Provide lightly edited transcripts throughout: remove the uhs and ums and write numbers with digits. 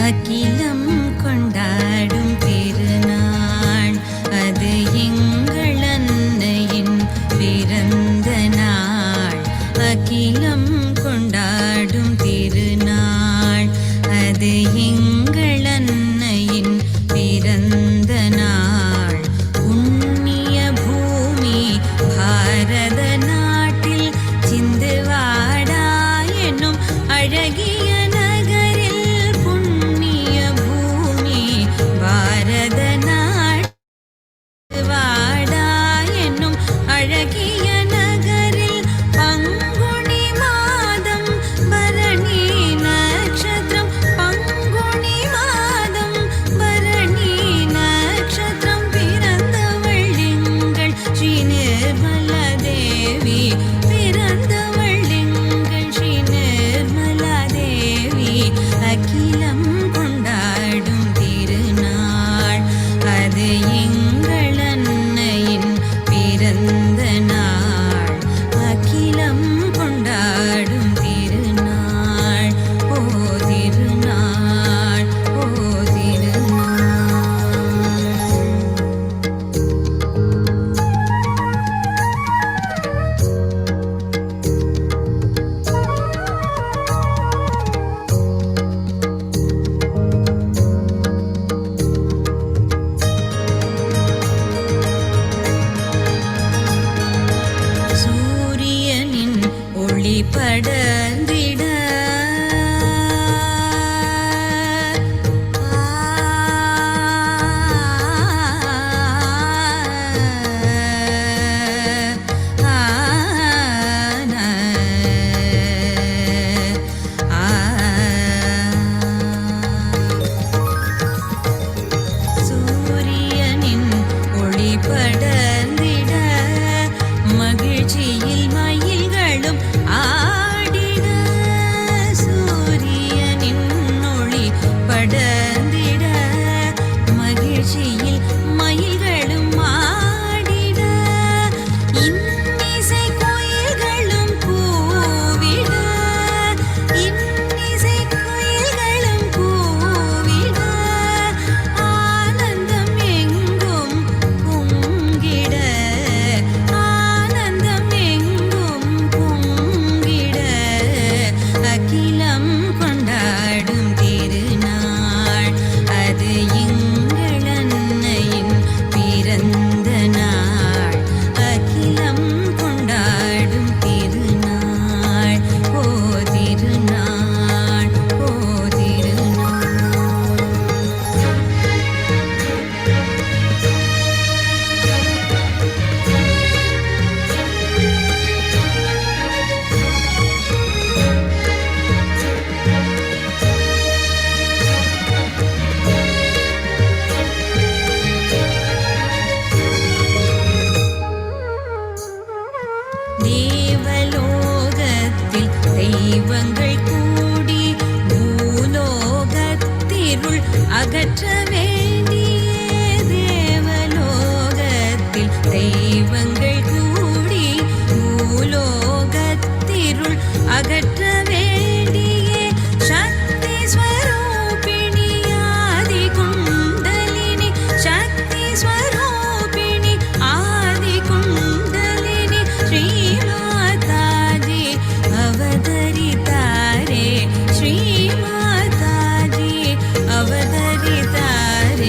அகிலம் கொண்டாடும் திருநாள் அது எங்கள் அன்னையின் பிறந்த நாள். அகிலம் கொண்டாடும் திருநாள் அது எங்கள் அன்னையின் பிறந்த நாள். புண்ணிய பூமி பாரத நாட்டில் சிந்துவாடா என்னும் அழகிய அழகிய நகரில் பங்குனி மாதம் பரணி நட்சத்திரம். பங்குனி மாதம் பரணி நட்சத்திரம் பிறந்தவள் எங்கள் ஸ்ரீ நிர்மலா தேவி. பிறந்தவள் எங்கள் ஸ்ரீ நிர்மலா தேவி. அகிலம் கொண்டாடும் திருநாள் அது எங்கள் அன்னையின் பிறந்த நாள். அகிலம் கொண்டாடும் திருநாள். ஓ திருநாள், ஓ திருநாள். சூரியனின் ஒளி படர்ந்திட சூரியனின் ஒளி படர்ந்திட மகிழ்ச்சியில் மயில்களும் ஆடிட. சூரியனின் ஒளி படர்ந்திட மகிழ்ச்சியில் மயில்களும் ஆடிட. இன்னிசை கோயில்களும் கூவிட. இன்னிசை கோயில்களும் கூவிட. ஆனந்தம் எங்கும் பொங்கிட. ஆனந்தம் எங்கும் பொங்கிட. அகிலம் கொண்டாடும் திருநாள் அது எங்கள் அன்னையின் பிறந்த நாள். அகிலம் கொண்டாடும் திருநாள். ஓ திருநாள், ஓ திருநாள். தேவலோகத்தில் தெய்வங்கள் கூடி பூலோகத்திருள் அகற்ற வேண்டிய. தேவலோகத்தில் தெய்வங்கள் கூடி பூலோகத்திருள் அகற்ற வேண்டிய. சக்தி ஸ்வரூபிணி ஆதி குண்டலினி. சக்தி ஸ்வரூபிணி ஆதி குண்டலினி. ஸ்ரீ மாதாஜி அவதரித்தாரே. ஸ்ரீ மாதாஜி அவதரித்தாரே.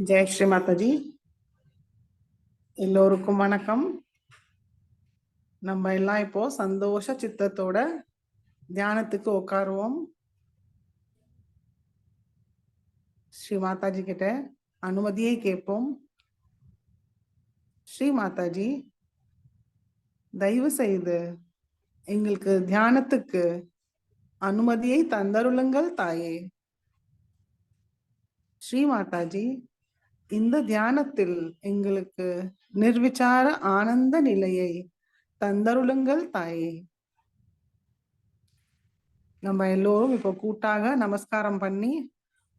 ஜெய் ஸ்ரீ மாதாஜி. எல்லோருக்கும் வணக்கம். நம்ம எல்லாம் இப்போ சந்தோஷ சித்தத்தோட தியானத்துக்கு உட்காருவோம். ஸ்ரீ மாதாஜி கிட்ட அனுமதியை கேட்போம். ஸ்ரீ மாதாஜி, தயவு செய்து எங்களுக்கு தியானத்துக்கு அனுமதியை தந்தருளுங்கள் தாயே. ஸ்ரீ மாதாஜி, இந்த தியானத்தில் எங்களுக்கு நிர்விசார ஆனந்த நிலையை தந்தருளுங்கள் தாயே. நம்ம எல்லோரும் இப்போ கூட்டாக நமஸ்காரம் பண்ணி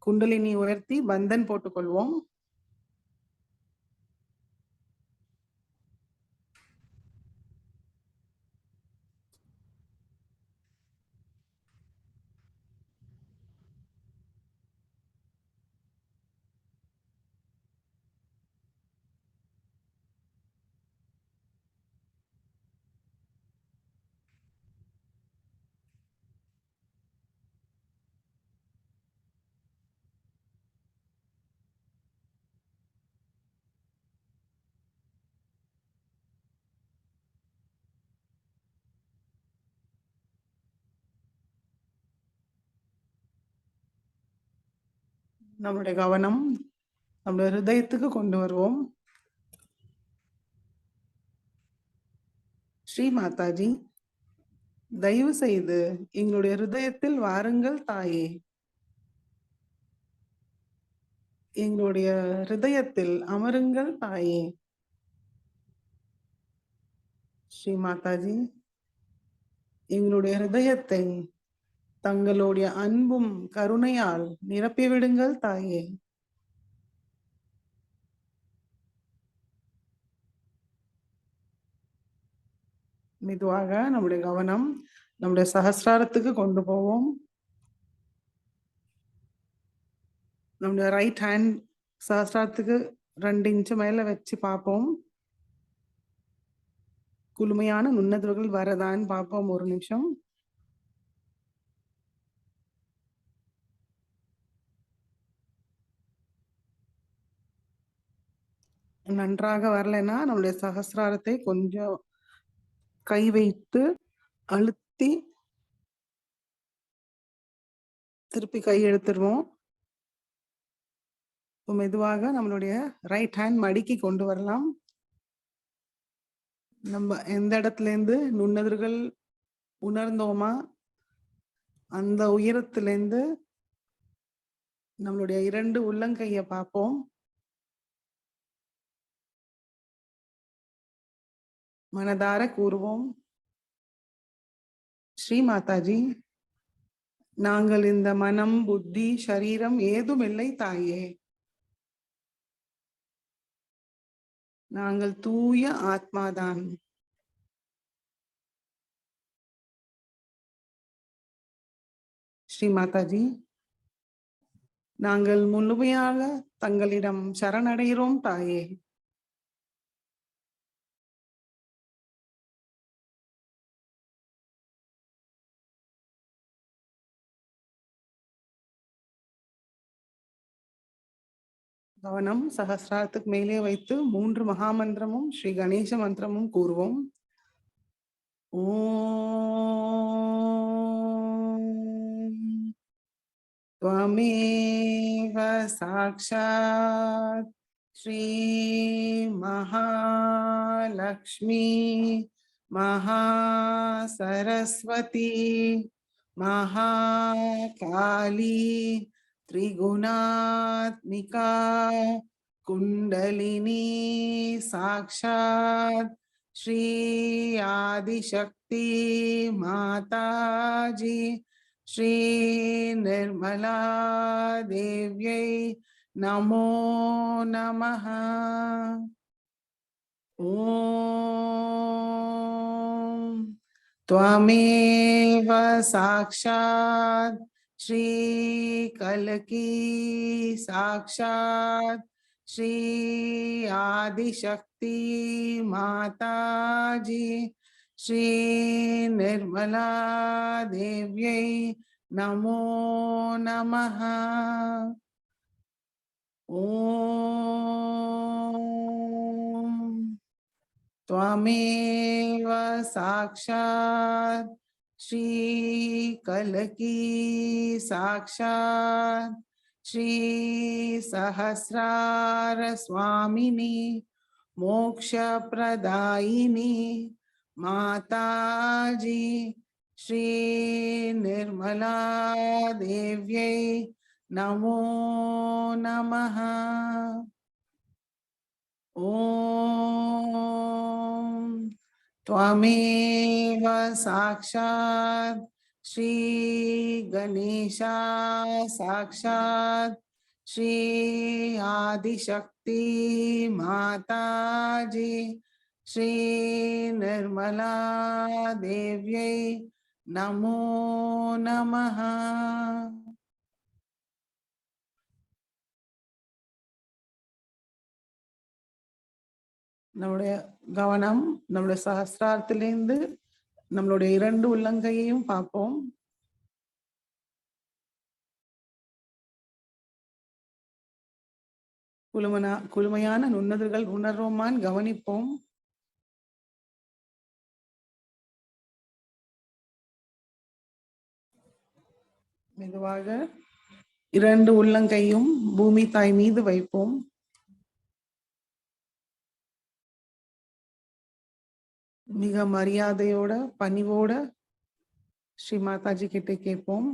குண்டலினி உயர்த்தி பந்தன் போட்டுக்கொள்வோம். நம்முடைய கவனம் நம்முடைய ஹிருதயத்துக்கு கொண்டு வருவோம். ஸ்ரீ மாதாஜி, தயவு செய்து எங்களுடைய ஹிருதயத்தில் வாருங்கள் தாயே. எங்களுடைய ஹிருதயத்தில் அமருங்கள் தாயே. ஸ்ரீ மாதாஜி, எங்களுடைய ஹிருதயத்தை தங்களுடைய அன்பும் கருணையால் நிரப்பிவிடுங்கள் தாயே. மெதுவாக நம்முடைய கவனம் நம்முடைய சஹஸ்ராரத்துக்கு கொண்டு போவோம். நம்முடைய ரைட் ஹேண்ட் சஹஸ்ராரத்துக்கு 2 இன்ச்சு மேல வச்சு பார்ப்போம். குளுமையான நுண்ணதிர்கள் வரதான்னு பார்ப்போம். ஒரு நிமிஷம். நன்றாக வரலைன்னா நம்முடைய சஹஸ்ராரத்தை கொஞ்சம் கை வைத்து அழுத்தி திருப்பி கை எடுத்துருவோம். மெதுவாக நம்மளுடைய ரைட் ஹேண்ட் மடிக்கி கொண்டு வரலாம். நம்ம எந்த இடத்துல இருந்து நுண்ணதிர்கள் உணர்ந்தோமா அந்த உயரத்திலிருந்து நம்மளுடைய 2 உள்ளங்கைய பார்ப்போம். மனதார கூறுவோம், ஸ்ரீ மாதாஜி, நாங்கள் இந்த மனம், புத்தி, சரீரம் ஏதுமில்லை தாயே. நாங்கள் தூய ஆத்மாதான். ஸ்ரீ மாதாஜி, நாங்கள் முழுமையாக தங்களிடம் சரணடைகிறோம் தாயே. கவனம் சஹஸ்ராரத்துக்கு மேலே வைத்து 3 மகாமந்திரமும் ஸ்ரீ கணேச மந்திரமும் கூறுவோம். ஓம் त्वमेव साक्षात् श्री महालक्ष्मी महासरस्वती महाकाली त्रिगुणात्मिका कुंडलिनी साक्षात् श्री आदिशक्ति माताजी श्री निर्मला देव्यै नमो नमः। ओम त्वमेव साक्षात् श्री कलकी साक्षात् श्री आदिशक्ति माताजी श्री निर्मला देव्यै नमो नमः। ஓம் त्वमेव साक्षात् श्री कलकी साक्षात् श्री सहस्रार स्वामिनी मोक्ष प्रदायिनी माताजी श्री निर्मला देव्यै नमो नमः। ओम त्वमेव साक्षात् श्री गणेशा साक्षात् श्री आदिशक्ति माताजी श्री निर्मला देव्यै नमो नमः। நம்முடைய கவனம் நம்முடைய சஹஸ்ராரத்திலிருந்து நம்மளுடைய 2 உள்ளங்கையையும் பார்ப்போம். குளுமையான நுண்ணுதல்கள் உணர்வோமான் கவனிப்போம். மெதுவாக 2 உள்ளங்கையும் பூமி தாய் மீது வைப்போம். மிக மரியாதையோட பணிவோட ஸ்ரீ மாதாஜி கிட்ட கேட்போம்.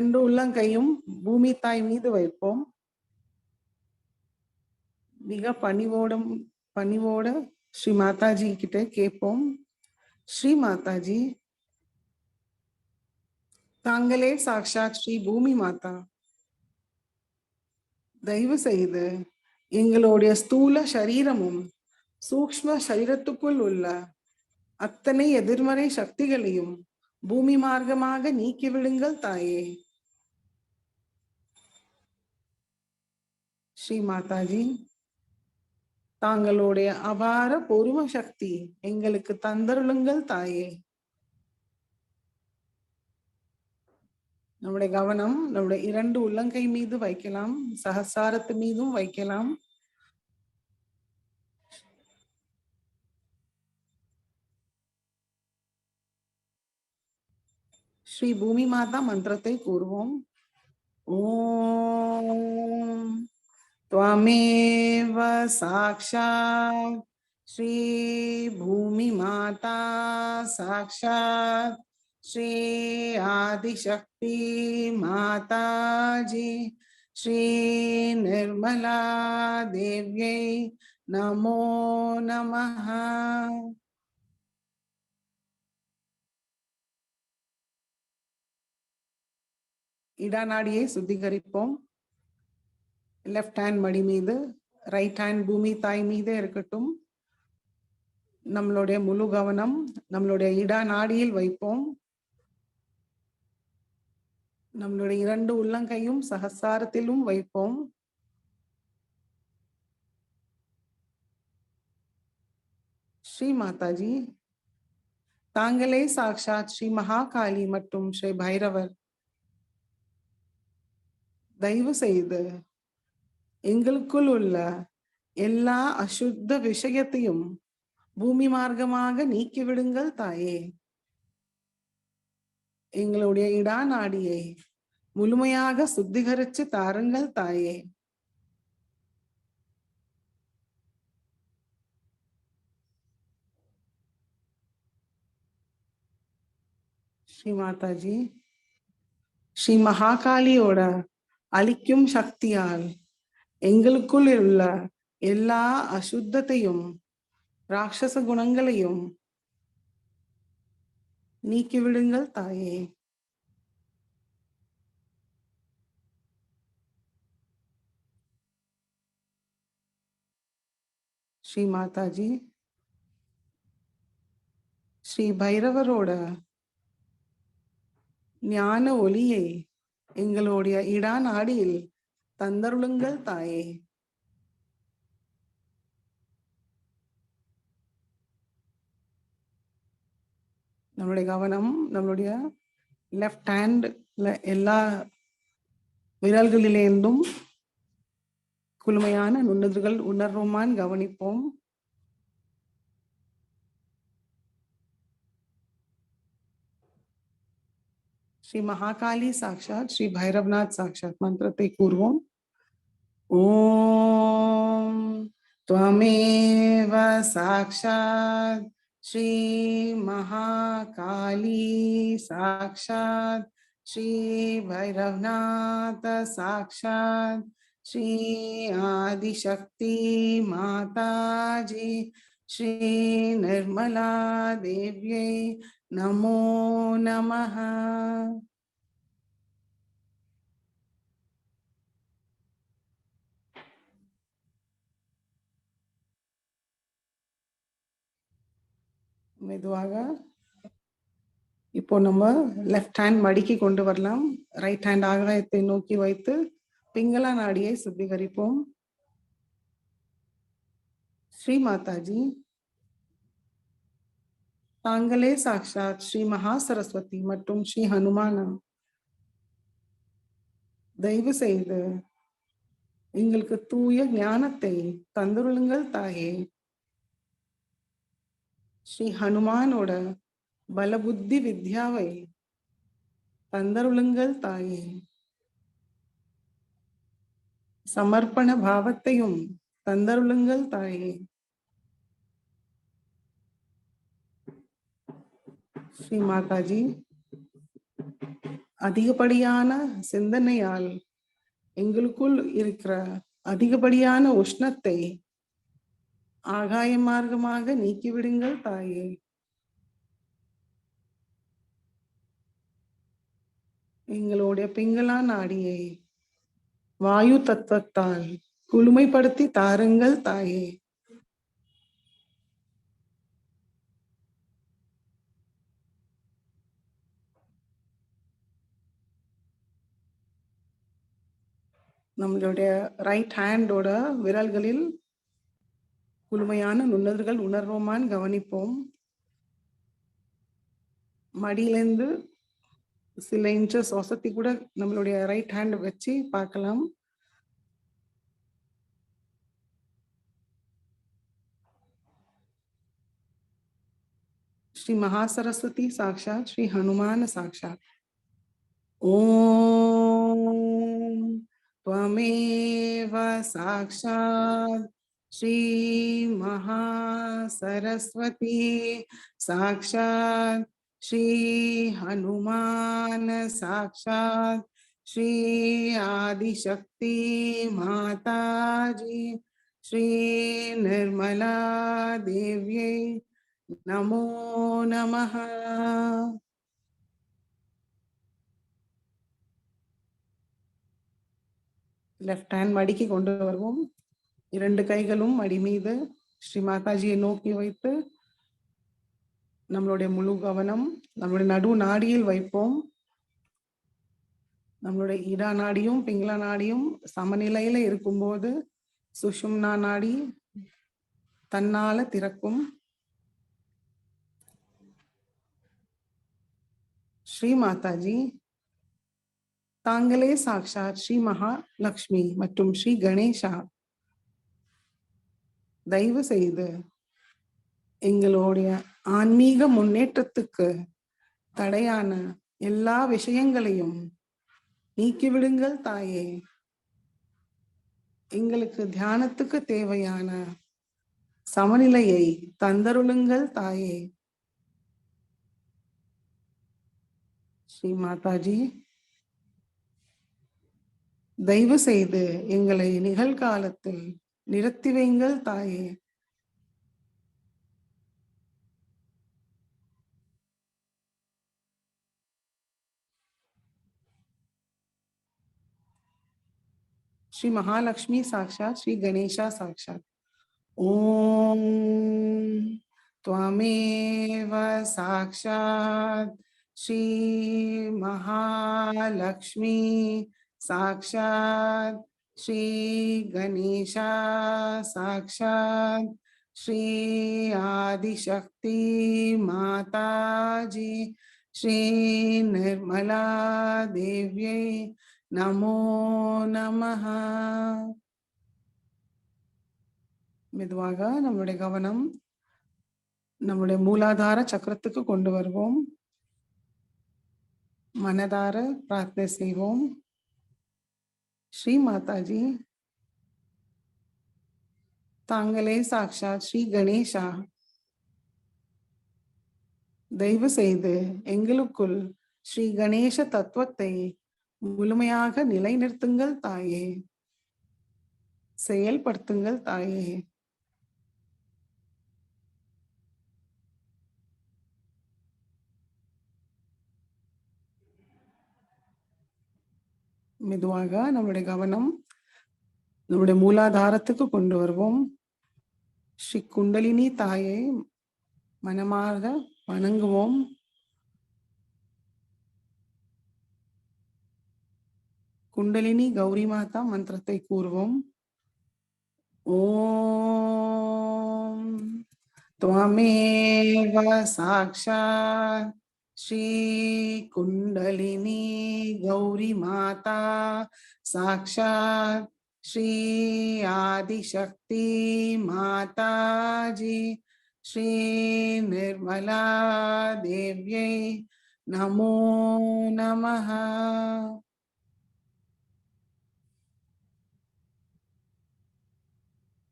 ரெண்டு உள்ளங்கையும் பூமி தாய் மீது வைப்போம். மிக பணிவோட ஸ்ரீ மாதாஜி கிட்ட கேட்போம். ஸ்ரீ மாதாஜி, தாங்களே சாக்ஷாத் ஸ்ரீ பூமி மாதா. தயவு செய்து எங்களுடைய ஸ்தூல சரீரமும் சூக்ஷ்ம சரீரத்துக்குள் உள்ள அத்தனை எதிர்மறை சக்திகளையும் பூமி மார்க்கமாக நீக்கிவிடுங்கள் தாயே. ஸ்ரீ மாதாஜி, தாங்களுடைய அபார பொறும சக்தி எங்களுக்கு தந்தருளுங்கள் தாயே. நம்முடைய கவனம் நம்முடைய 2 உள்ளங்கை மீது வைக்கலாம், சஹசாரத்து மீதும் வைக்கலாம். ஸ்ரீ பூமி மாதா மந்திரத்தை கூறுவோம். ஓம் त्वमेव साक्षात् श्री भूमि माता साक्षात् श्री आदिशक्ति माताजी श्री निर्मला देव्यै नमो नमः। இடநாடியை சுத்திகரிப்போம். லெஃப்ட் ஹேண்ட் மடி மீது, ரைட் ஹேண்ட் பூமி தாய் மீதே இருக்கட்டும். நம்மளுடைய முழு கவனம் நம்மளுடைய இடா நாடியில் வைப்போம். நம்மளுடைய 2 உள்ளங்கையும் சஹசாரத்திலும் வைப்போம். ஸ்ரீ மாதாஜி, தாங்களே சாக்ஷாத் ஸ்ரீ மகாகாளி மற்றும் ஸ்ரீ பைரவர். தயவு செய்து எங்களுக்குள் உள்ள எல்லா அசுத்த விஷயத்தையும் பூமி மார்க்கமாக நீக்கிவிடுங்கள் தாயே. எங்களுடைய இடா நாடியை முழுமையாக சுத்திகரிச்சு தாருங்கள் தாயே. ஸ்ரீ மாதாஜி, ஸ்ரீ மகாகாளியோட அழிக்கும் சக்தியால் எங்களுக்குள் உள்ள எல்லா அசுத்தத்தையும் ராட்சச குணங்களையும் நீக்கிவிடுங்கள் தாயே. ஸ்ரீ மாதாஜி, ஸ்ரீ பைரவரோட ஞான ஒளியை எங்களுடைய இடா நாடியில் தந்தருளுங்கள் தாயே. நம்மளுடைய கவனம் நம்மளுடைய லெஃப்ட் ஹேண்ட்ல எல்லா விரல்களிலிருந்தும் குளுமையான நுண்ணுதல்கள் உணர்வுமான் கவனிப்போம். ஸ்ரீ மகாகாளி சாக்ஷாத், ஸ்ரீ பைரவநாத் சாக்ஷாத் மந்திரத்தை கூறுவோம். ஓம் त्वमेव साक्षात् श्री महाकाली साक्षात् श्री भैरवनाथ साक्षात् श्री आदिशक्ति माताजी श्री निर्मला देव्यै नमो नमः. மெதுவாக இப்போ நம்ம லெஃப்ட் ஹேண்ட் மடிக்கி கொண்டு வரலாம். ரைட் ஹேண்ட் ஆகாயத்தை நோக்கி வைத்து பிங்களா நாடியை சுத்திகரிப்போம். ஸ்ரீ மாதாஜி, தாங்களே சாக்ஷாத் ஸ்ரீ மகா சரஸ்வதி மற்றும் ஸ்ரீ ஹனுமானா, தயவு செய்து எங்களுக்கு தூய ஞானத்தை தந்துருளுங்கள் தாயே. ஸ்ரீ ஹனுமானோட பலபுத்தி வித்யாவை தந்தருளுங்கள் தாயே. சமர்ப்பண பாவத்தையும் தந்தருளுங்கள் தாயே. ஸ்ரீ மாதாஜி, அதிகப்படியான சிந்தனையால் எங்களுக்குள் இருக்கிற அதிகப்படியான உஷ்ணத்தை ஆகாய மார்க்கமாக நீக்கிவிடுங்கள் தாயே. எங்களுடைய பிங்களா நாடியை வாயு தத்துவத்தால் குளுமைப்படுத்தி தாருங்கள் தாயே. நம்மளுடைய ரைட் ஹேண்டோட விரல்களில் குளுமையான நுண்ணுதல்கள் உணர்வோமான் கவனிப்போம். மடியிலேருந்து சில இன்ச்சஸ் வசதி கூட நம்மளுடைய ரைட் ஹேண்ட் வச்சு பார்க்கலாம். श्री महासरस्वती साक्षात श्री हनुमान साक्षात. ओम त्वमेव साक्षात श्री महासरस्वती साक्षात श्री हनुमान साक्षात श्री आदिशक्ति माताजी श्री निर्मला देव्यै नमो नमः. லெஃப்ட் ஹேண்ட் மடிக்கு கொண்டு வருவோம். இரண்டு கைகளும் மடி மீது ஸ்ரீ மாதாஜியை நோக்கி வைத்து நம்மளுடைய முழு கவனம் நம்மளுடைய நடு நாடியில் வைப்போம். நம்மளுடைய இடா நாடியும் பிங்களா நாடியும் சமநிலையில இருக்கும்போது சுஷும்னா நாடி தன்னால திறக்கும். ஸ்ரீ மாதாஜி, தாங்களே சாக்ஷாத் ஸ்ரீ மகாலட்சுமி மற்றும் ஸ்ரீ கணேஷா, தயவு செய்து எங்களுடைய ஆன்மீக முன்னேற்றத்துக்கு தடையான எல்லா விஷயங்களையும் நீக்கிவிடுங்கள் தாயே. எங்களுக்கு தியானத்துக்கு தேவையான சமநிலையை தந்தருளுங்கள் தாயே. ஸ்ரீ மாதாஜி, தயவு செய்து எங்களை நிகழ்காலத்தில் நிறுத்தி வைங்கள் தாயே. श्री महालक्ष्मी साक्षात श्री गणेशा साक्षात. ओम त्वमेव साक्षात् श्री महालक्ष्मी साक्षात् श्री गणेशा साक्षात् श्री आदिशक्ति माताजी श्री निर्मला देव्यै नमो नमः. மெதுவாக நம்முடைய கவனம் நம்முடைய மூலாதார சக்கரத்துக்கு கொண்டு வருவோம். மனதார பிரார்த்தனை செய்வோம். ஸ்ரீ மாதாஜி, தாங்களே சாக்ஷாத் ஸ்ரீ கணேசா, தயவு செய்து எங்களுக்குள் ஸ்ரீ கணேச தத்துவத்தை முழுமையாக நிலைநிறுத்துங்கள் தாயே, செயல்படுத்துங்கள் தாயே. மெதுவாக நம்முடைய கவனம் நம்முடைய மூலாதாரத்துக்கு கொண்டு வருவோம். ஸ்ரீ குண்டலினி தாயை மனமாக வணங்குவோம். குண்டலினி கௌரி மாதா மந்திரத்தை கூறுவோம். ஓம் त्वमेव साक्षात् श्री कुंडलिनी गौरी माता साक्षात् श्री आदिशक्ति माताजी श्री निर्मला देव्यै नमो नमः.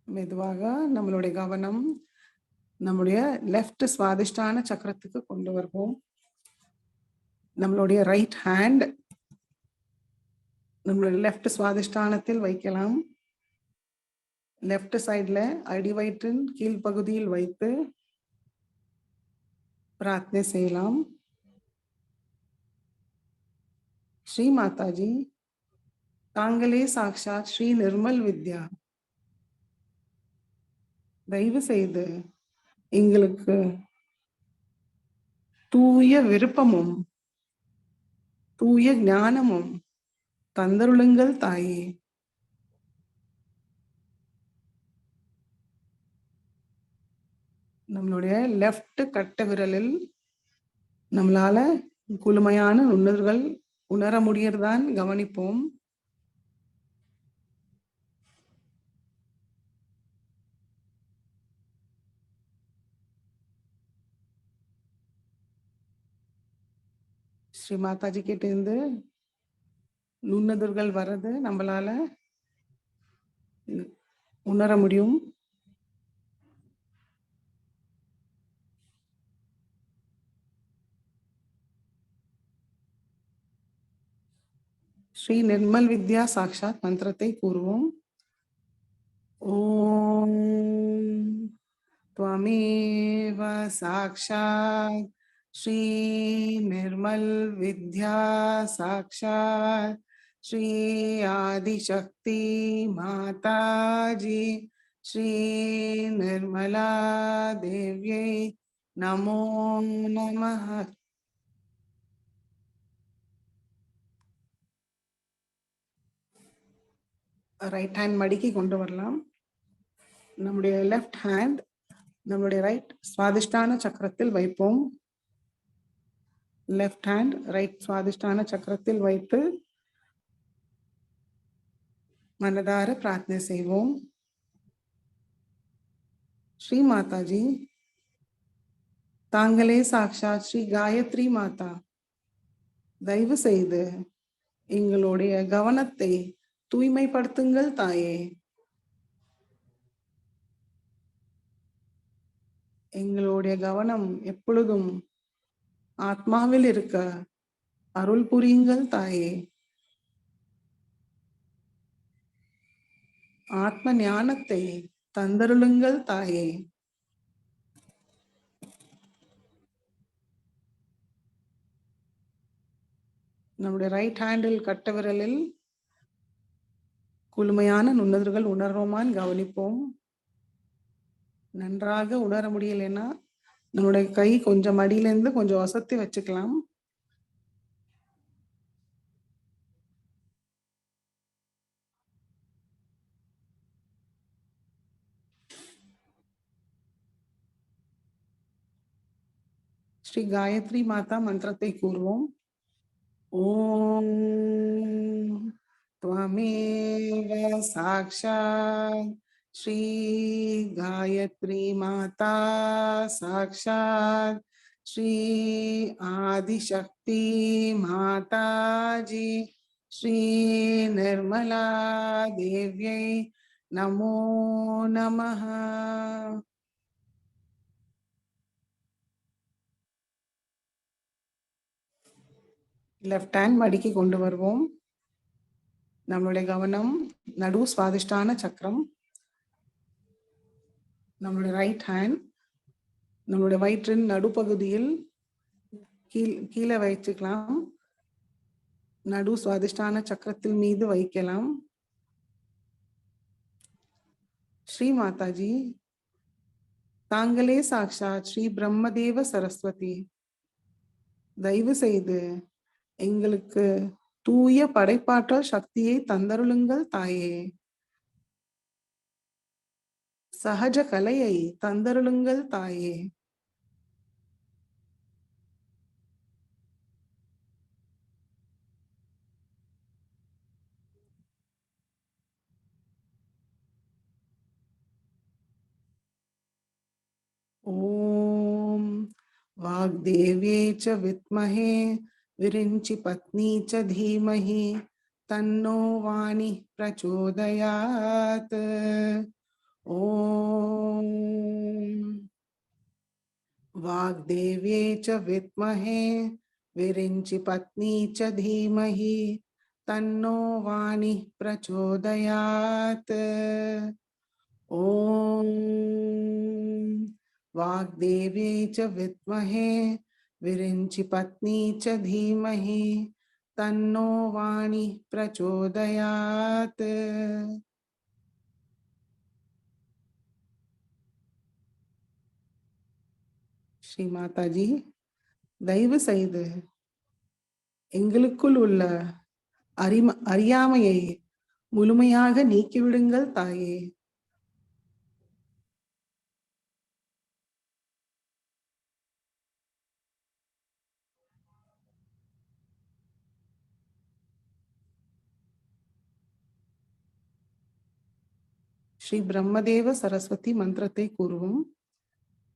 மெதுவாக நம்மளுடைய கவனம் நம்முடைய லெஃப்ட் சுவாதிஷ்டான சக்கரத்துக்கு கொண்டு வருவோம். நம்மளுடைய ரைட் ஹேண்ட் நம்மளுடைய லெஃப்ட் சுவாதிஷ்டானத்தில் வைக்கலாம். லெஃப்ட் சைட்ல அடிவயிற்றின் கீழ்ப்பகுதியில் வைத்து பிரார்த்தனை செய்யலாம். ஸ்ரீ மாதாஜி, தாங்களே சாக்ஷாத் ஸ்ரீ நிர்மல் வித்யா, தயவு செய்து எங்களுக்கு தூய விருப்பமும் தூய ஞானமும் தந்தருளுங்கள் தாயே. நம்மளுடைய லெஃப்ட் கட்ட விரலில் நம்மளால குளுமையான நுண்ணுதல்கள் உணர முடியறதான் கவனிப்போம். ஸ்ரீ மாதாஜி கிட்ட இருந்து நுண்ணுதல்கள் வர்றது நம்மளால உணர முடியும். ஸ்ரீ நிர்மல் வித்யா சாக்ஷாத் மந்திரத்தை கூறுவோம். ஓம் त्वमेव साक्षात् श्री निर्मल विद्या साक्षात् श्री आदिशक्ति माताजी श्री निर्मला देव्यै नमो नमः. ரைட் ஹேண்ட் மடிக்கி கொண்டு வரலாம். நம்முடைய லெஃப்ட் ஹேண்ட் நம்முடைய ரைட் சுவாதிஷ்டான சக்கரத்தில் வைப்போம். லெஃப்ட் ஹேண்ட் ரைட் சுவாதிஷ்டான சக்கரத்தில் வைத்து மனதார பிரார்த்தனை செய்வோம். ஸ்ரீ மாதாஜி, தாங்களே சாக்ஷாத் ஸ்ரீ காயத்ரி மாதா, தயவு செய்து எங்களுடைய கவனத்தை தூய்மைப்படுத்துங்கள் தாயே. எங்களுடைய கவனம் எப்பொழுதும் ஆத்மாவில் இருக்க அருள் புரியுங்கள் தாயே. ஆத்ம ஞானத்தை தந்தருளுங்கள் தாயே. நம்முடைய ரைட் ஹேண்டில் கட்ட விரலில் குளுமையான நுண்ணுதல்கள் உணர்வோமான்னு கவனிப்போம். நன்றாக உணர முடியலைன்னா நம்மளுடைய கை கொஞ்சம் மடியிலேருந்து கொஞ்சம் வசத்தி வச்சுக்கலாம். ஸ்ரீ காயத்ரி மாதா மந்திரத்தை கூறுவோம். ஓம் त्वमेव साक्षात् श्री गायत्री माता साक्षात् श्री आदिशक्ति माता जी श्री निर्मला देव्यै नमो नमः. லெஃப்ட் ஹேண்ட் மடிக்கி கொண்டு வருவோம். நம்மளுடைய கவனம் நடு சுவாதிஷ்டான சக்கரம். நம்மளுடைய ரைட் ஹேண்ட் நம்மளுடைய வயிற்றின் நடுப்பகுதியில் கீழே வைச்சுக்கலாம். நடு சுவாதிஷ்டான சக்கரத்தில் மீது வைக்கலாம். ஸ்ரீ மாதாஜி, தாங்களே சாக்ஷாத் ஸ்ரீ பிரம்மதேவ சரஸ்வதி. தயவு செய்து எங்களுக்கு தூய படைப்பாற்றல் சக்தியை தந்தருளுங்கள் தாயே. சஹஜ கலையை தந்தருளுங்கள் தாயே. ஓம் वाग्देव्यै च विद्महे विरिञ्चि पत्नी च धीमहि तन्नो वाणी प्रचोदयात्. ॐ वाग्देव्यै च विद्महे विरिञ्चि पत्नी च धीमहि तन्नो वाणी प्रचोदयात्. ॐ वाग्देव्यै च विद्महे विरिञ्चि पत्नी च धीमहि तन्नो वाणी प्रचोदयात्. ஸ்ரீ மாதாஜி, தயவு செய்து எங்களுக்குள் உள்ள அறியாமையை முழுமையாக நீக்கிவிடுங்கள் தாயே. ஸ்ரீ பிரம்மதேவ சரஸ்வதி மந்திரத்தை கூறுவோம்.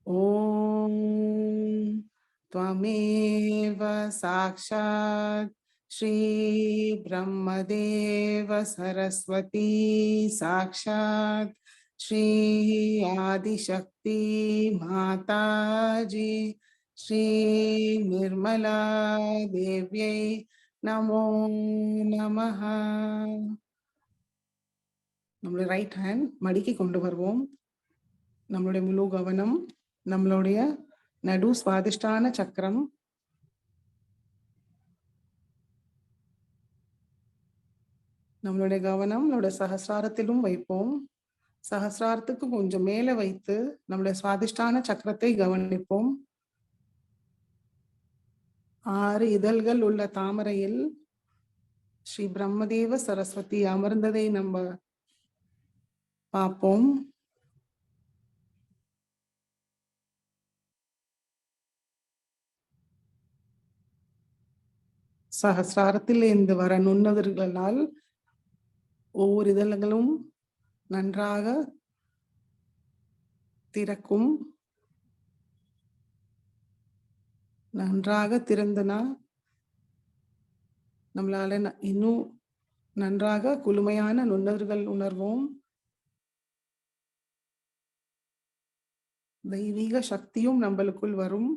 ஓம் त्वमेव साक्षात् श्री ब्रह्मदेव सरस्वती साक्षात् श्री आदिशक्ति माता जी श्री निर्मला देव्यै नमो नमः. நம்மளுடைய ரைட் ஹேண்ட் மடிக்கி கொண்டு வருவோம். நம்மளுடைய முழு கவனம் நம்மளுடைய நடு சுவாதிஷ்டான சக்கரம். நம்மளுடைய கவனம் நம்மளுடைய சகசிராரத்திலும் வைப்போம். சகசிராரத்துக்கு கொஞ்சம் மேல வைத்து நம்மளுடைய சுவாதிஷ்டான சக்கரத்தை கவனிப்போம். 6 இதழ்கள் உள்ள தாமரையில் ஸ்ரீ பிரம்மதேவ சரஸ்வதி அமர்ந்ததை நம்ம பார்ப்போம். சகசிராரத்தில் இருந்து வர நுண்ணுதல்களால் ஒவ்வொரு இதழ்களும் நன்றாக திறக்கும். நன்றாக திறந்தனா நம்மளால இன்னும் நன்றாக குளுமையான நுண்ணுதல்கள் உணர்வோம். தெய்வீக சக்தியும் நம்மளுக்குள் வரும்.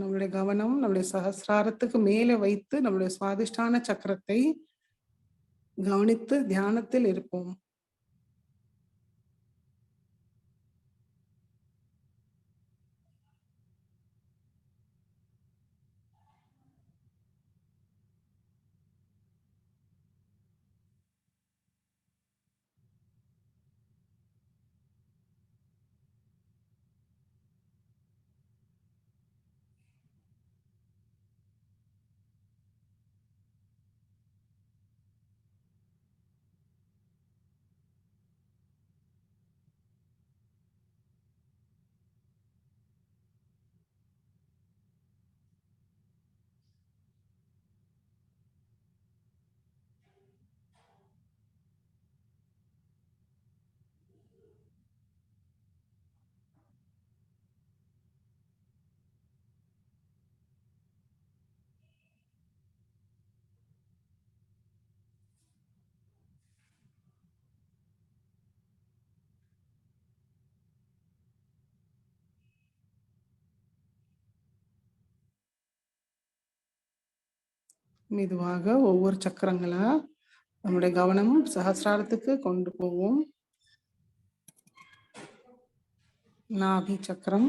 நம்மளுடைய கவனம் நம்மளுடைய சகசிராரத்துக்கு மேலே வைத்து நம்மளுடைய சுவாதிஷ்டான சக்கரத்தை கவனித்து தியானத்தில் இருப்போம். மெதுவாக ஒவ்வொரு சக்கரங்களா நம்முடைய கவனம் சஹஸ்ராரத்துக்கு கொண்டு போவோம். நாபி சக்கரம்,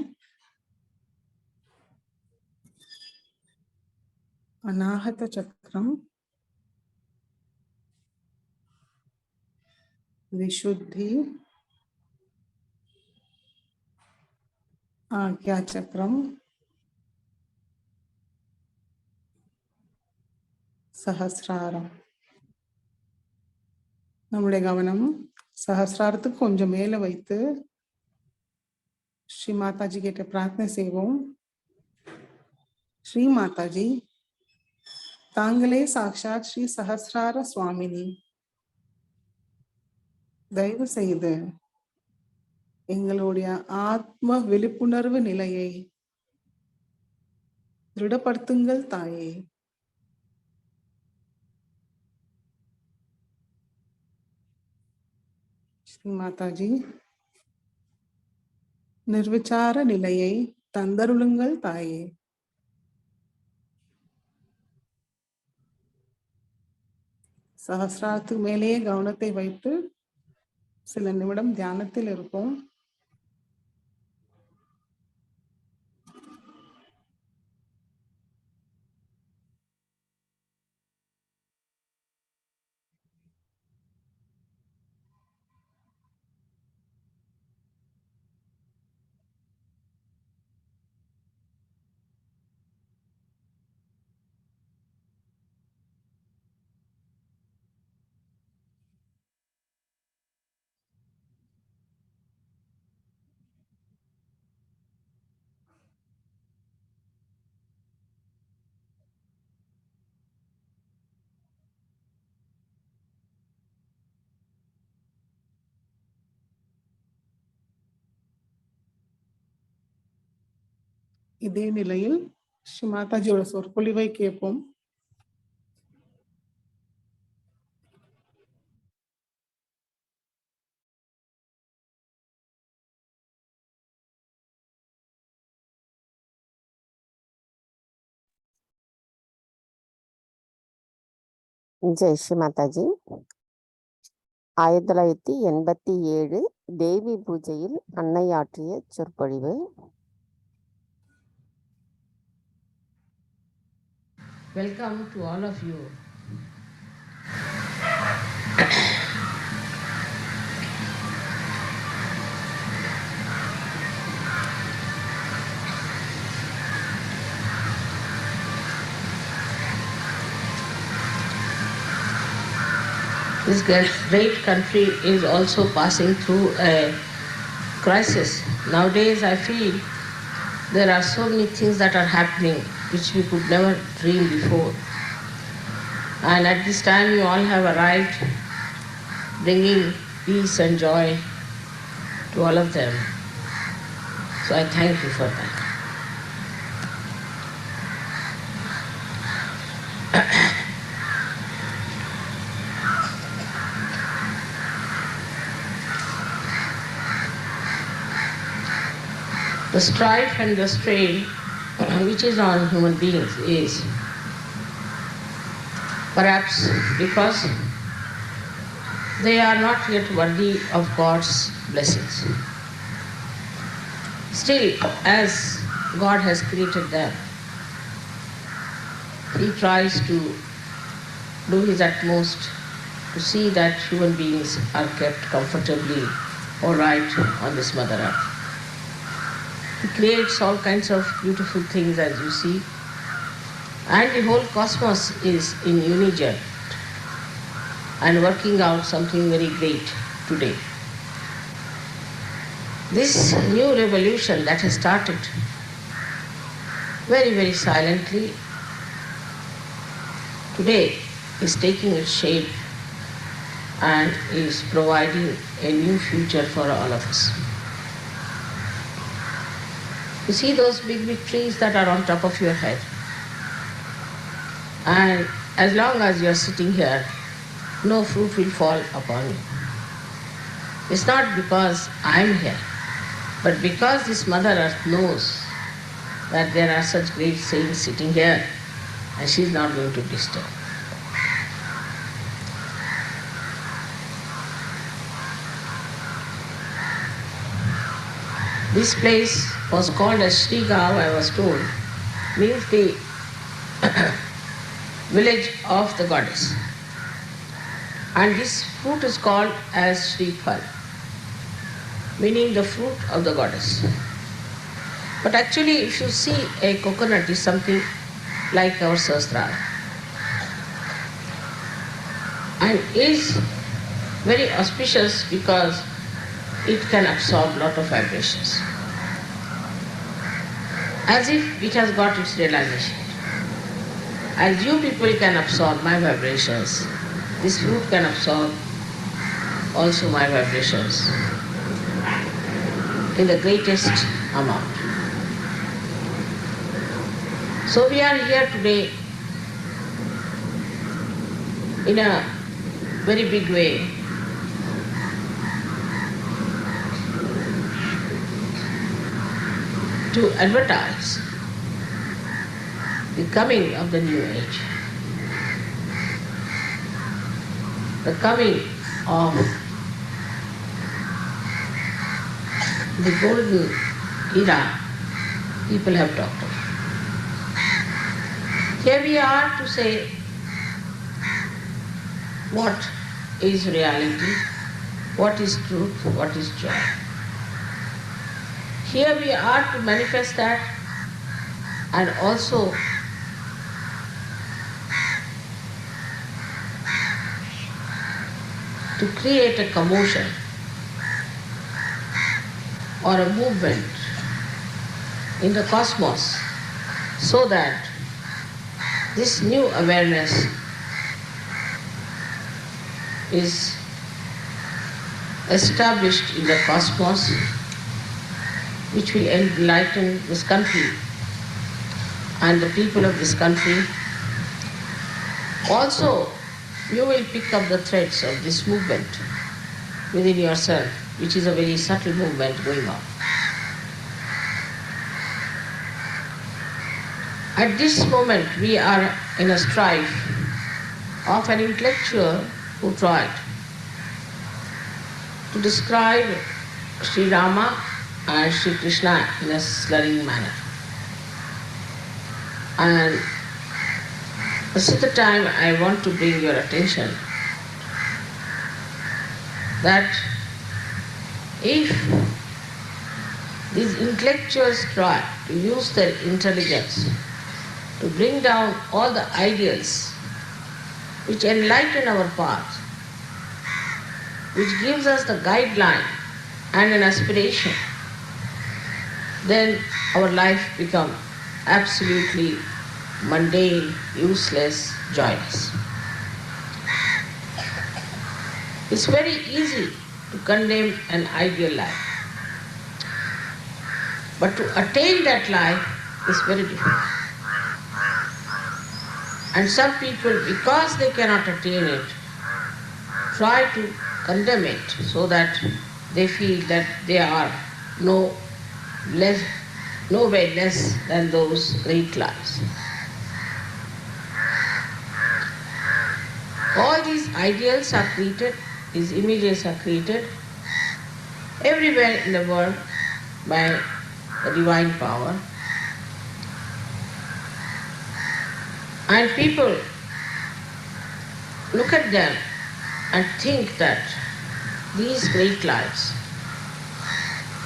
அநாகத சக்கரம், विशुद्धि, आज्ञा चक्रम, சஹஸ்ராரம். நம்முடைய கவனம் சஹஸ்ராரத்துக்கு கொஞ்சம் மேல வைத்து ஸ்ரீ மாதாஜி கிட்ட பிரார்த்தனை செய்வோம். ஸ்ரீ மாதாஜி, தாங்களே சாக்ஷாத் ஸ்ரீ சஹஸ்ரார சுவாமினி. தயவு செய்து எங்களுடைய ஆத்ம விழிப்புணர்வு நிலையை திருடப்படுத்துங்கள் தாயே. ஸ்ரீ மாதாஜி, நிர்விச்சார நிலையை தந்தருளுங்கள் தாயே. சஹஸ்ராரத்துக்கு மேலேயே கவனத்தை வைத்து சில நிமிடம் தியானத்தில் இருப்போம். இதே நிலையில் ஸ்ரீ மாதாஜியோட சொற்பொழிவை கேட்போம். ஜெய் ஸ்ரீ மாதாஜி. 1987 தேவி பூஜையில் அன்னை ஆற்றிய சொற்பொழிவு. Welcome to all of you. This great country is also passing through a crisis. Nowadays I feel there are so many things that are happening which we could never dream before. And at this time you all have arrived bringing peace and joy to all of them. So I thank you for that. The strife and the strain which is on human beings is perhaps because they are not yet worthy of God's blessings. Still, as God has created them, He tries to do His utmost to see that human beings are kept comfortably all right on this Mother Earth. He creates all kinds of beautiful things, as you see, and the whole cosmos is in unison and working out something very great today. This new revolution that has started very, very silently today is taking its shape and is providing a new future for all of us. You see those big, big trees that are on top of your head? And as long as you are sitting here, no fruit will fall upon you. It's not because I'm here, but because this Mother Earth knows that there are such great saints sitting here, and she is not going to disturb. This place was called as Srigav, I was told, means the village of the goddess. And this fruit is called as Srifal, meaning the fruit of the goddess. But actually, if you see, a coconut is something like our sahasrara and is very auspicious because it can absorb a lot of vibrations, as if it has got its realization. As you people can absorb my vibrations, this fruit can absorb also my vibrations in the greatest amount. So we are here today in a very big way to advertise the coming of the new age, the coming of the golden era people have talked about. Here we are to say what is reality, what is truth, what is joy. Here we are to manifest that and also to create a commotion or a movement in the cosmos so that this new awareness is established in the cosmos, which will enlighten this country and the people of this country. Also, you will pick up the threads of this movement within yourself, which is a very subtle movement going on. At this moment, we are in a strife of an intellectual who tried to describe Sri Rama and Sri Krishna in a slurring manner. And this is the time I want to bring your attention that if these intellectuals try to use their intelligence to bring down all the ideals which enlighten our path, which gives us the guideline and an aspiration, then our life becomes absolutely mundane, useless, joyless. It's very easy to condemn an ideal life, but to attain that life is very difficult. And some people, because they cannot attain it, try to condemn it so that they feel that they are no way less than those great lives. All these ideals are created, these images are created everywhere in the world by the divine power. And people look at them and think that these great lives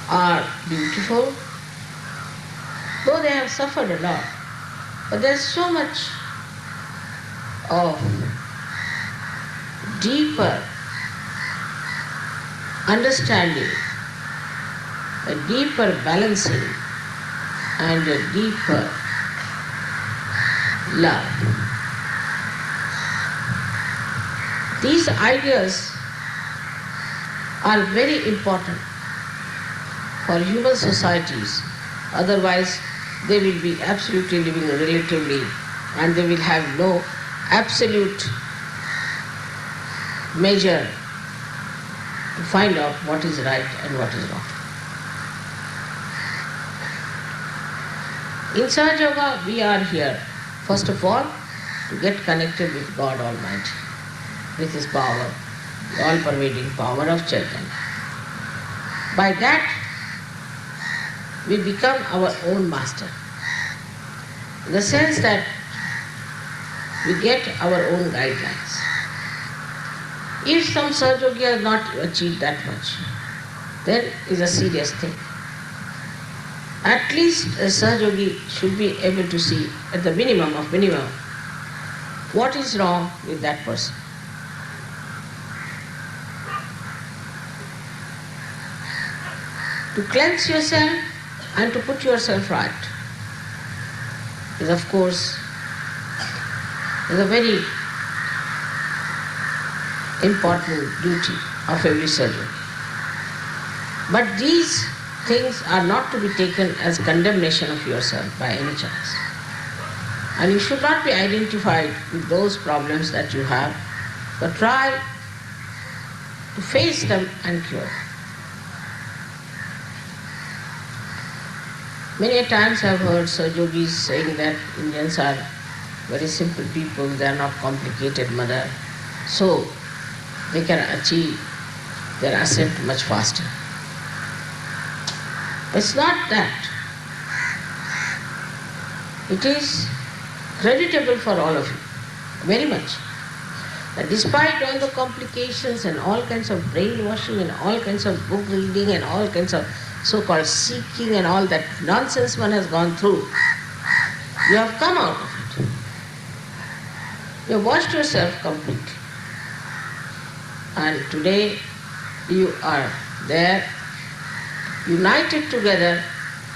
are beautiful, though they have suffered a lot. But there's so much of deeper understanding, a deeper balancing, and a deeper love. These ideas are very important for human societies, otherwise they will be absolutely living relatively and they will have no absolute measure to find out what is right and what is wrong. In Sahajya, we are here, first of all, to get connected with God Almighty, with His power, the all-pervading power of Chaitanya. By that, we become our own master, in the sense that we get our own guidelines. If some Sahajyogi has not achieved that much, then it's a serious thing. At least a Sahajyogi should be able to see, at the minimum of minimum, what is wrong with that person. To cleanse yourself and to put yourself right is, of course, a very important duty of every Sahajyogi. But these things are not to be taken as condemnation of yourself by any chance. And you should not be identified with those problems that you have, but try to face them and cure them. Many a times I have heard Sahajogis saying that Indians are very simple people, they are not complicated, mother, so they can achieve their ascent much faster. It's not that. It is creditable for all of you, very much, that despite all the complications and all kinds of brainwashing and all kinds of book reading and all kinds of so-called seeking and all that nonsense one has gone through, you have come out of it. You have washed yourself completely. And today you are there, united together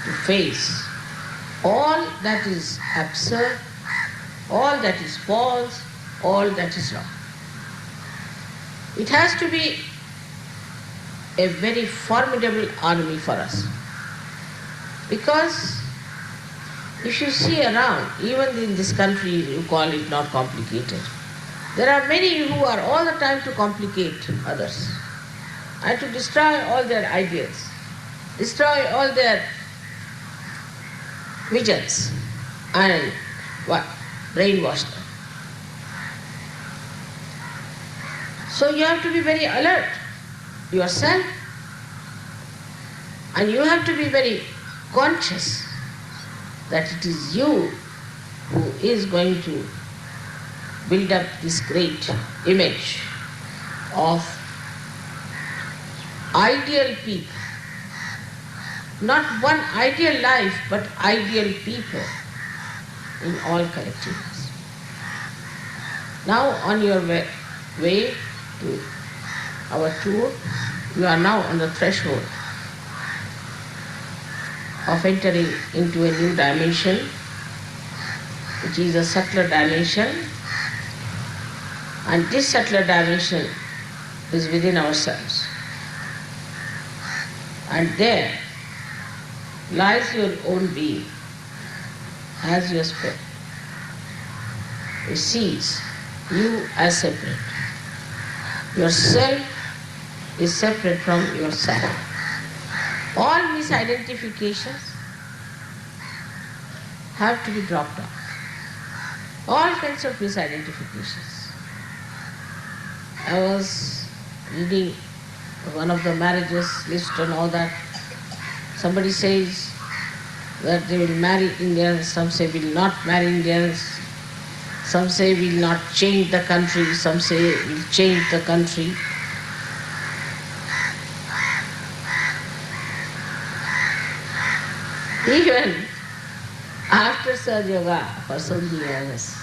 to face all that is absurd, all that is false, all that is wrong. It has to be a very formidable army for us. Because if you see around, even in this country you call it not complicated, there are many who are all the time to complicate others and to destroy all their ideas, destroy all their visions and brainwash them. So you have to be very alert yourself, and you have to be very conscious that it is you who is going to build up this great image of ideal people. Not one ideal life, but ideal people in all collectiveness. Now on your way to our tour, you are now on the threshold of entering into a new dimension, which is a subtler dimension, and this subtler dimension is within ourselves. And there lies your own being as your spirit. It sees you as separate. Yourself is separate from yourself. All misidentifications have to be dropped off. All kinds of misidentifications. I was reading one of the marriages list and all that. Somebody says that they will marry Indians, some say will not marry Indians, some say will not change the country, some say will change the country. Even after Sahaja Yoga for so many years,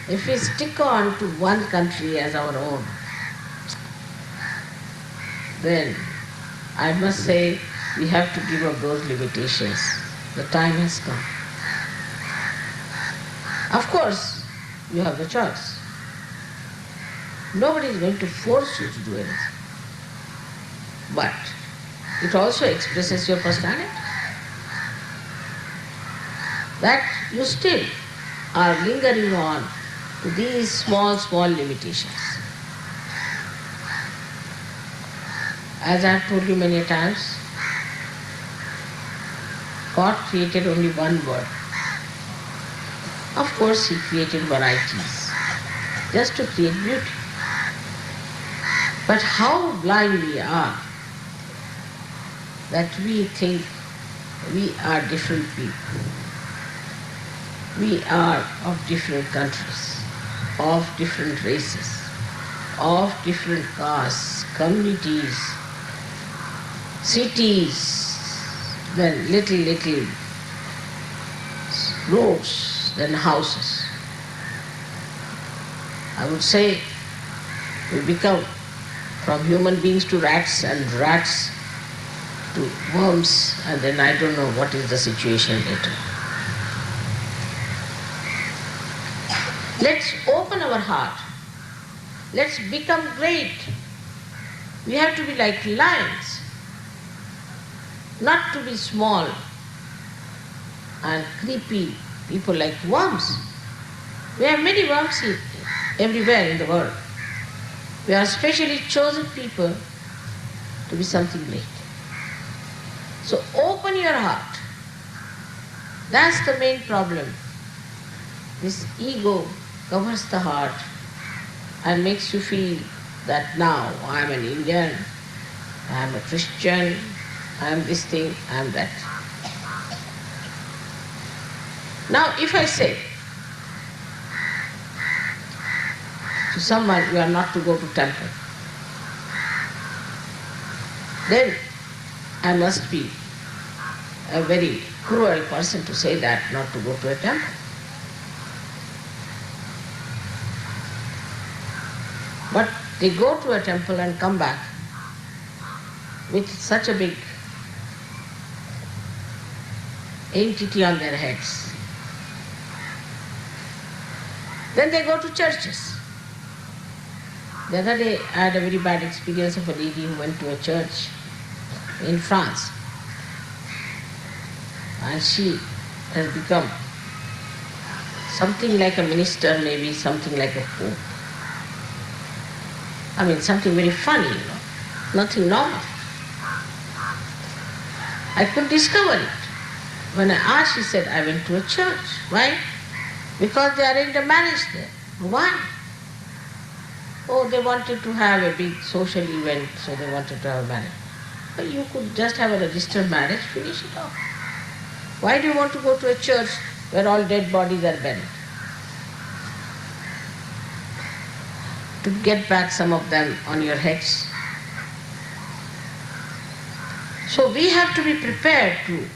if we stick on to one country as our own, then I must say we have to give up those limitations. The time has come. Of course, you have the choice. Nobody is going to force you to do anything. But it also expresses your personality. That you still are lingering on to these small limitations. As I have told you many times, God created only one word. Of course, he created varieties just to create beauty. But how blind we are that we think we are different people. We are of different countries, of different races, of different castes, communities, cities, then little roads, then houses. I would say we become from human beings to rats and rats to worms, and then I don't know what is the situation later. Let's open our heart. Let's become great. We have to be like lions, not to be small and creepy people like worms. We have many worms everywhere in the world. We are specially chosen people to be something great. So open your heart. That's the main problem. This ego covers the heart and makes you feel that now I am an Indian, I am a Christian, I am this thing, I am that. Now if I say to someone you are not to go to temple, then I must be a very cruel person to say that, not to go to a temple. But they go to a temple and come back with such a big entity on their heads. Then they go to churches. The other day I had a very bad experience of a lady who went to a church in France. And she has become something like a minister, maybe something like a pope. I mean, something very funny, nothing normal. I could discover it. When I asked, she said, I went to a church. Why? Because they arranged a marriage there. Why? Oh, they wanted to have a big social event, so they wanted to have a marriage. But you could just have a registered marriage, finish it off. Why do you want to go to a church where all dead bodies are buried? To get back some of them on your heads. So we have to be prepared to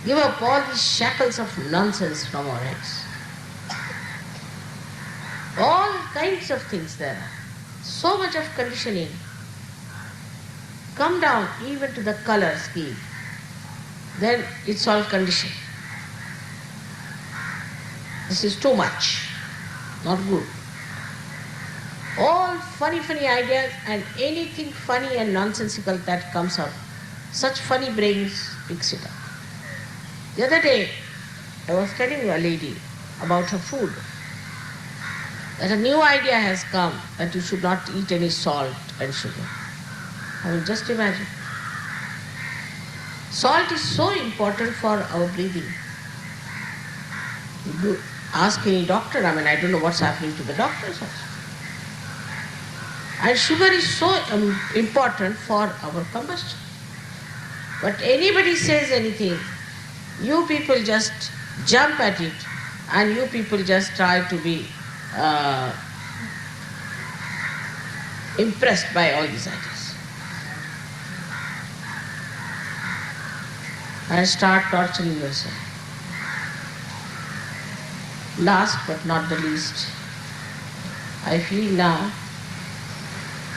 give up all these shackles of nonsense from our heads. All kinds of things there are. So much of conditioning. Come down even to the color scheme. Then it's all conditioned. This is too much, not good. All funny ideas and anything funny and nonsensical that comes up, such funny brains picks it up. The other day, I was telling a lady about her food, that a new idea has come that you should not eat any salt and sugar. I mean, just imagine. Salt is so important for our breathing. You ask any doctor, I mean, I don't know what's happening to the doctors also. And sugar is so important for our combustion. But anybody says anything, you people just jump at it and you people just try to be impressed by all these ideas. And start torturing yourself. Last but not the least, I feel now,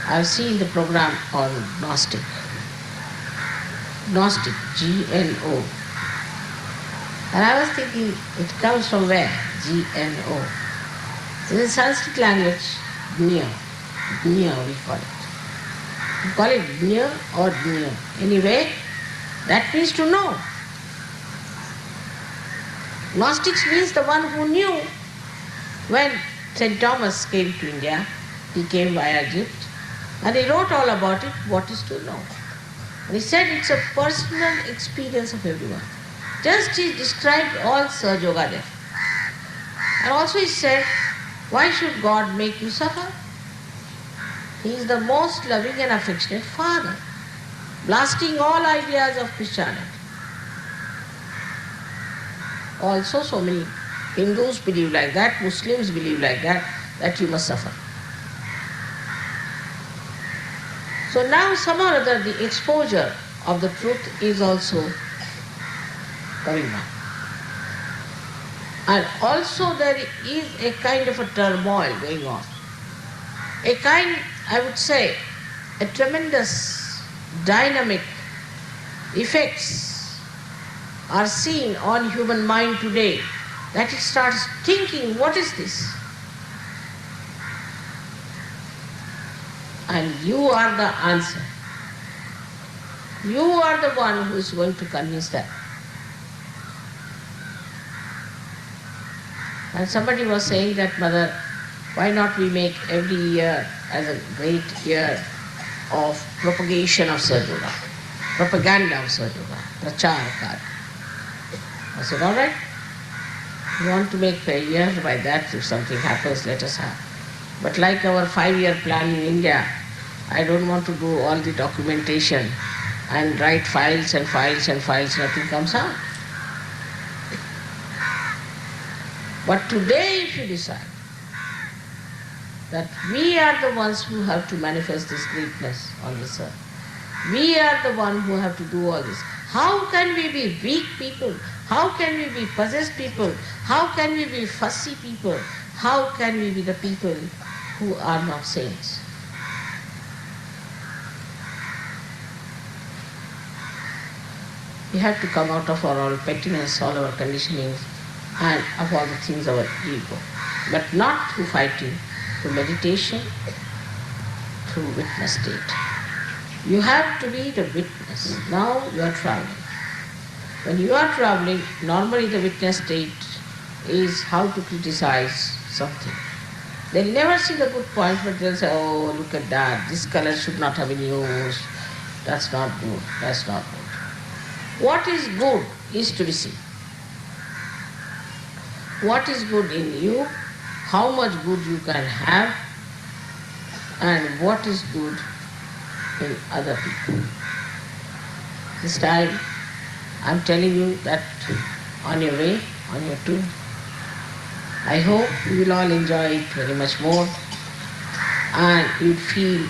I've seen the program on Gnostic. Gnostic, G-N-O. And I was thinking, it comes from where? G-N-O. In the Sanskrit language, Gnya. Gnya we call it. We call it Gnya or Gnya. Anyway, that means to know. Gnostics means the one who knew. When St. Thomas came to India, he came via Egypt, and he wrote all about it, what is to know. And he said it's a personal experience of everyone. Just he described all Sahaj Yoga there. And also he said, why should God make you suffer? He is the most loving and affectionate Father, blasting all ideas of Christianity. Also, so many Hindus believe like that, Muslims believe like that you must suffer. So now somehow or other the exposure of the truth is also coming back. And also there is a kind of a turmoil going on. A kind, I would say, a tremendous dynamic effects are seen on human mind today, that it starts thinking, what is this? And you are the answer. You are the one who is going to convince them. And somebody was saying that, Mother, why not we make every year as a great year of propagation of Sadhguru, propaganda of Sadhguru, prachar karya. I said, all right, we want to make a year by that. If something happens, let us have. But like our 5-year plan in India, I don't want to do all the documentation and write files and files and files, nothing comes out. But today if you decide that we are the ones who have to manifest this greatness on this earth, we are the ones who have to do all this. How can we be weak people? How can we be possessed people? How can we be fussy people? How can we be the people who are not saints? We have to come out of our all pettiness, all our conditionings, and of all the things of our ego. But not through fighting, through meditation, through witness state. You have to be the witness. Now you are traveling. When you are traveling, normally the witness state is how to criticize something. They'll never see the good point, but they'll say, oh, look at that, this color should not have been used, that's not good, that's not good. What is good is to be seen. What is good in you, how much good you can have, and what is good in other people. This time, I'm telling you that on your way, on your tour, I hope you will all enjoy it very much more, and you'll feel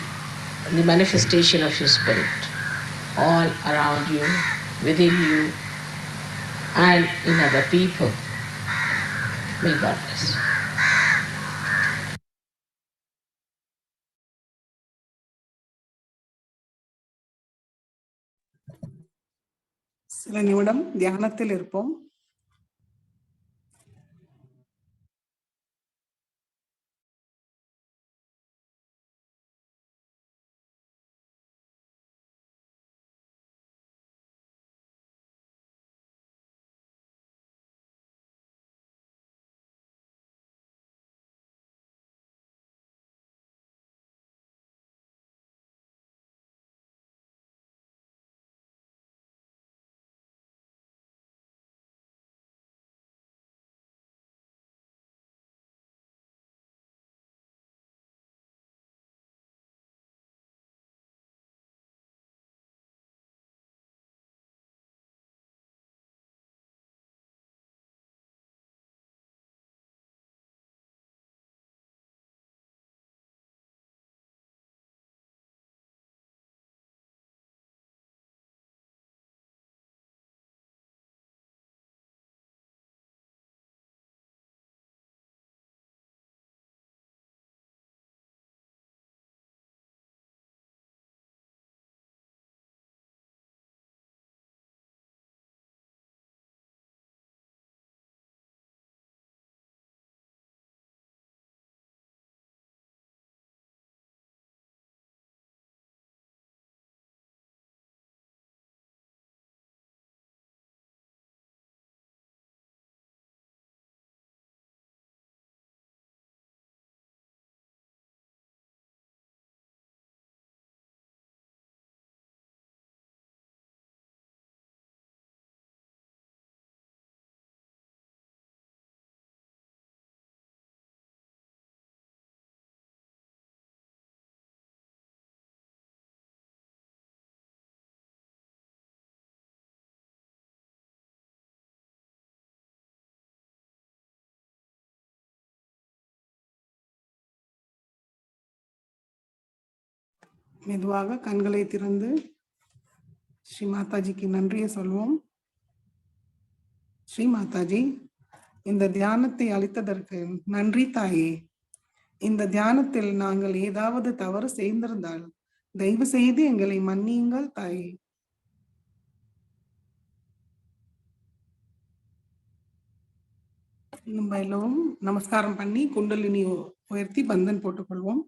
the manifestation of your spirit all around you, within you, and in other people. May God bless you. சில நிமிடம் தியானத்தில் இருப்போம். மெதுவாக கண்களை திறந்து ஸ்ரீ மாதாஜிக்கு நன்றியை சொல்வோம். ஸ்ரீ மாதாஜி, இந்த தியானத்தை அளித்ததற்கு நன்றி தாயே. இந்த தியானத்தில் நாங்கள் ஏதாவது தவறு செய்திருந்தால் தயவு செய்து எங்களை மன்னியுங்கள் தாயே. நம்ம எல்லோரும் நமஸ்காரம் பண்ணி குண்டலினி உயர்த்தி பந்தன் போட்டுக்கொள்வோம்.